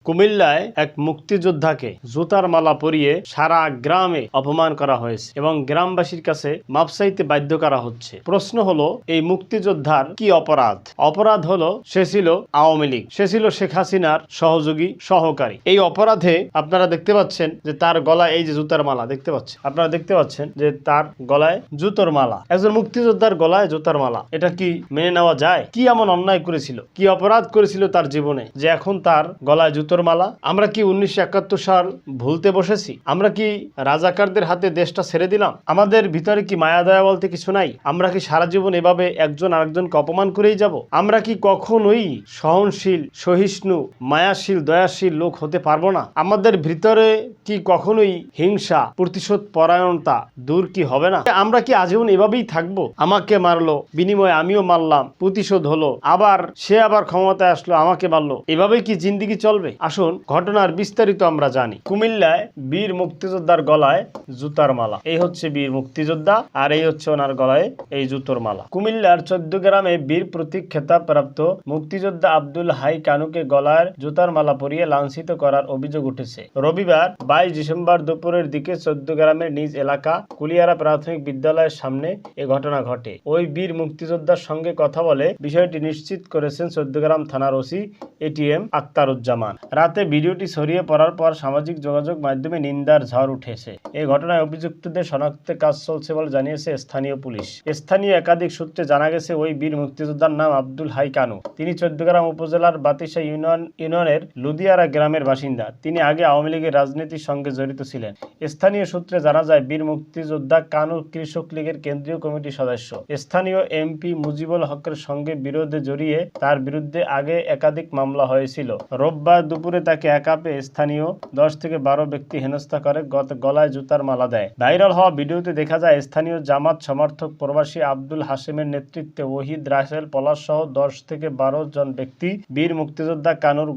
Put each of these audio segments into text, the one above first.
কুমিল্লায় এক মুক্তিযোদ্ধাকে জুতার মালা পরিয়ে সারা গ্রামে অপমান করা হয়েছে এবং গ্রামবাসীর কাছে মাপ চাইতে বাধ্য করা হচ্ছে। প্রশ্ন হলো, এই মুক্তিযোদ্ধার কি অপরাধ? অপরাধ হলো সে ছিল আওয়ামী লীগ, সে ছিল শেখ হাসিনার সহযোগী সহকারী। এই অপরাধে আপনারা দেখতে পাচ্ছেন যে তার গলায় এই যে জুতার মালা দেখতে পাচ্ছেন, আপনারা দেখতে পাচ্ছেন যে তার গলায় জুতোর মালা। একজন মুক্তিযোদ্ধার গলায় জুতার মালা, এটা কি মেনে নেওয়া যায়? কি এমন অন্যায় করেছিল, কি অপরাধ করেছিল তার জীবনে যে এখন তার গলায় জুতোর মালা? আমরা কি 1971 সাল ভুলতে বসেছি? আমরা কি রাজাকারদের হাতে দেশটা ছেড়ে দিলাম? আমাদের ভিতরে কি মায়া দয়া বলতে কিছু নাই? আমরা কি সারা জীবন এভাবে একজন আরেকজনকে অপমান করেই যাব? আমরা কি কখনোই সহনশীল, সহিষ্ণু, মায়াশীল, দয়াশীল লোক হতে পারবো না? আমাদের ভিতরে কি কখনোই হিংসা, প্রতিশোধ পরায়ণতা দূর কি হবে না? আমরা কি আজীবন এভাবেই থাকবো? আমাকে মারলো, বিনিময়ে আমিও মারলাম, প্রতিশোধ হলো, আবার সে আবার ক্ষমতায় আসলো, আমাকে মারলো, এভাবেই কি জিন্দেগি চলবে? আসুন ঘটনার বিস্তারিত আমরা জানি। কুমিল্লায় বীর মুক্তিযোদ্ধার গলায় জুতার মালা। এই হচ্ছে বীর মুক্তিযোদ্ধা আর এই হচ্ছে ওনার গলায় এই জুতোর মালা। কুমিল্লার 14 গ্রামে বীর প্রতীক খেতাব প্রাপ্ত মুক্তিযোদ্ধা আব্দুল হাই কানুকে গলায় জুতার মালা পরিয়ে লাঞ্ছিত করার অভিযোগ উঠেছে। রবিবার 22 ডিসেম্বর দুপুরের দিকে 14 গ্রামের নিজ এলাকা কুলিয়ারা প্রাথমিক বিদ্যালয়ের সামনে এ ঘটনা ঘটে। ওই বীর মুক্তিযোদ্ধার সঙ্গে কথা বলে বিষয়টি নিশ্চিত করেছেন 14 গ্রাম থানার ওসি এটিএম আক্তারুজ্জামান। রাতে ভিডিওটি ছড়িয়ে পড়ার পর সামাজিক যোগাযোগ মাধ্যমে নিন্দার ঝড় উঠেছে। এই ঘটনায় অভিযুক্তদের শনাক্তে কাজ চলছে বলে জানিয়েছে স্থানীয় পুলিশ। স্থানীয় একাধিক সূত্রে জানা গেছে ওই বীর মুক্তিযোদ্ধার নাম আব্দুল হাই কানু। তিনি 14 গ্রাম উপজেলার বাতিশা ইউনিয়নের লুদিয়ারা গ্রামের বাসিন্দা। তিনি আগে আওয়ামী লীগের রাজনীতির সঙ্গে জড়িত ছিলেন। স্থানীয় সূত্রে জানা যায় বীর মুক্তিযোদ্ধা কানু কৃষক লীগের কেন্দ্রীয় কমিটির সদস্য। স্থানীয় এমপি মুজিবুল হকের সঙ্গে বিরোধে জড়িয়ে তার বিরুদ্ধে আগে একাধিক মামলা হয়েছিল। রোববার দুপুরে তাকে একা পেয়ে স্থানীয় 10 থেকে 12 ব্যক্তি হেনস্থা করে গলায় জুতার মালা দেয়। ভাইরাল হওয়া ভিডিওতে দেখা যায় স্থানীয় জামাত সমর্থক প্রবাসী আব্দুল হাশেমের নেতৃত্বে ওহিদ রাসেল পলাশ সহ 10 থেকে 12 জন ব্যক্তি বীর মুক্তিযোদ্ধা কানুর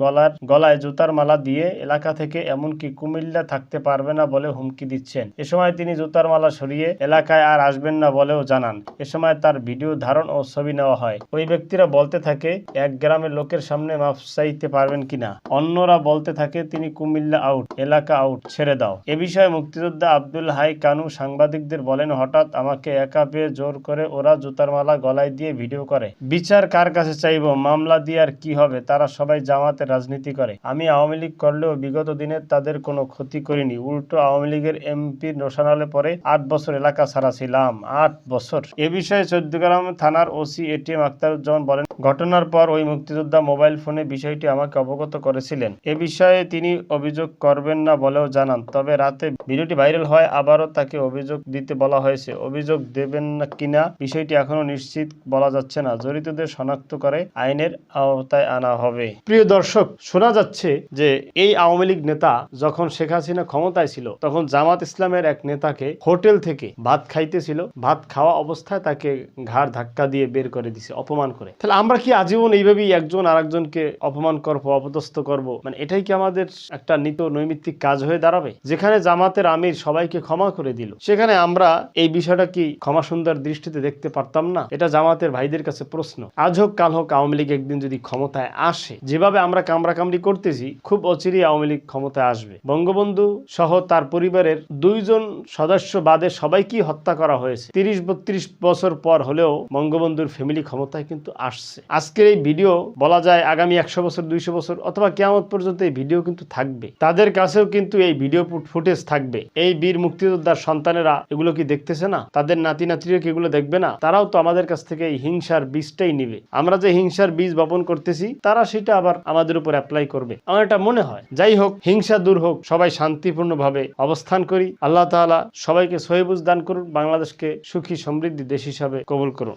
গলায় জুতার মালা দিয়ে এলাকা থেকে এমনকি কুমিল্লা থাকতে পারবে না বলে হুমকি দিচ্ছেন। এ সময় তিনি জুতার মালা সরিয়ে এলাকায় আর আসবেন না বলেও জানান। এ সময় তার ভিডিও ধারণ ও ছবি নেওয়া হয়। ওই ব্যক্তিরা বলতে থাকে, এক গ্রামের লোকের সামনে মাপ চাইতে পারবেন কিনা? অন্যরা বলতে থাকে তিনি কুমিল্লা আউট, এলাকা আউট, ছেড়ে দাও। এ বিষয়ে মুক্তিযোদ্ধা আব্দুল হাই কানু সাংবাদিকদের বলেন, হঠাৎ আমাকে একা পেয়ে জোর করে ওরা জুতার মালা গলায় দিয়ে ভিডিও করে। বিচার কার কাছে চাইবো? মামলা দিয়ে আর কি হবে? তারা সবাই জামাতের রাজনীতি করে। আমি আওয়ামী লীগ করলেও বিগত দিনে তাদের কোনো ক্ষতি করিনি। উল্টো আওয়ামী লীগের এমপির নোশানালে পরে 8 বছর এলাকা ছাড়া ছিলাম। 8 বছর। এ বিষয়ে 14 গ্রাম থানার ওসি এটিএম আক্তারুজ্জামান বলেন, ঘটনার পর ওই মুক্তিযোদ্ধা মোবাইল ফোনে বিষয়টি আমাকে অবগত করেছিলেন। এ বিষয়ে তিনি অভিযোগ করবেন না বলেও জানান। তবে রাতে ভিডিওটি ভাইরাল হয় আবারও তাকে অভিযোগ দিতে বলা হয়েছে। অভিযোগ দেবেন না কিনা বিষয়টি এখনো নিশ্চিত বলা যাচ্ছে না। জড়িতদের শনাক্ত করে আইনের আওতায় আনা হবে। প্রিয় দর্শক, শোনা যাচ্ছে যে এই আওয়ামী লীগ নেতা যখন শেখ হাসিনা ক্ষমতায় ছিল তখন জামাত ইসলামের এক নেতাকে হোটেল থেকে ভাত খাইতেছিল, ভাত খাওয়া অবস্থায় তাকে ঘাড় ধাক্কা দিয়ে বের করে দিছে, অপমান করে। তাহলে আমরা কি আজীবন এইভাবেই একজন আরেকজনকে অপমান করবো, অপদস্থ করব? মানে এটাই কি আমাদের একটা নিত্য নৈমিত্তিক কাজ হয়ে দাঁড়াবে? যেখানে জামাতের আমির সবাইকে ক্ষমা করে দিল, সেখানে আমরা এই বিষয়টা কি ক্ষমা সুন্দর দৃষ্টিতে দেখতে পারতাম না? এটা জামাতের ভাইদের কাছে প্রশ্ন। আজ হোক কাল হোক আওয়ামী লীগ একদিন যদি ক্ষমতায় আসে, যেভাবে আমরা কামড়াকামড়ি করতেছি, খুব অচিরেই আওয়ামী লীগ ক্ষমতায় আসবে। বঙ্গবন্ধু সহ তার পরিবারের 2 জন সদস্য বাদে সবাইকেই হত্যা করা হয়েছে। 30-32 বছর পর হলেও বঙ্গবন্ধুর ফ্যামিলি ক্ষমতায় কিন্তু আসছে। আজকের এই ভিডিও বলা যায় আগামী 100 বছর, 200 বছর অথবা কিয়ামত পর্যন্ত এই ভিডিও কিন্তু থাকবে। তাদের কাছেও কিন্তু এই ভিডিও ফুটেজ থাকবে। এই বীর মুক্তিযোদ্ধার সন্তানেরা এগুলো কি দেখতেছে না? তাদের নাতি নাতিরা কি এগুলো দেখবে না? তারাও তো আমাদের কাছ থেকে এই হিংসার বীজটাই নিবে। আমরা যে হিংসার বীজ বপন করতেছি, তারা সেটা আবার আমাদের উপর অ্যাপ্লাই করবে, আমার এটা মনে হয়। যাই হোক, হিংসা দূর হোক, সবাই শান্তিপূর্ণভাবে অবস্থান করি। আল্লাহ তাআলা সবাইকে সহিবুঝ দান করুন, বাংলাদেশকে সুখী সমৃদ্ধি দেশ হিসাবে কবুল করুন।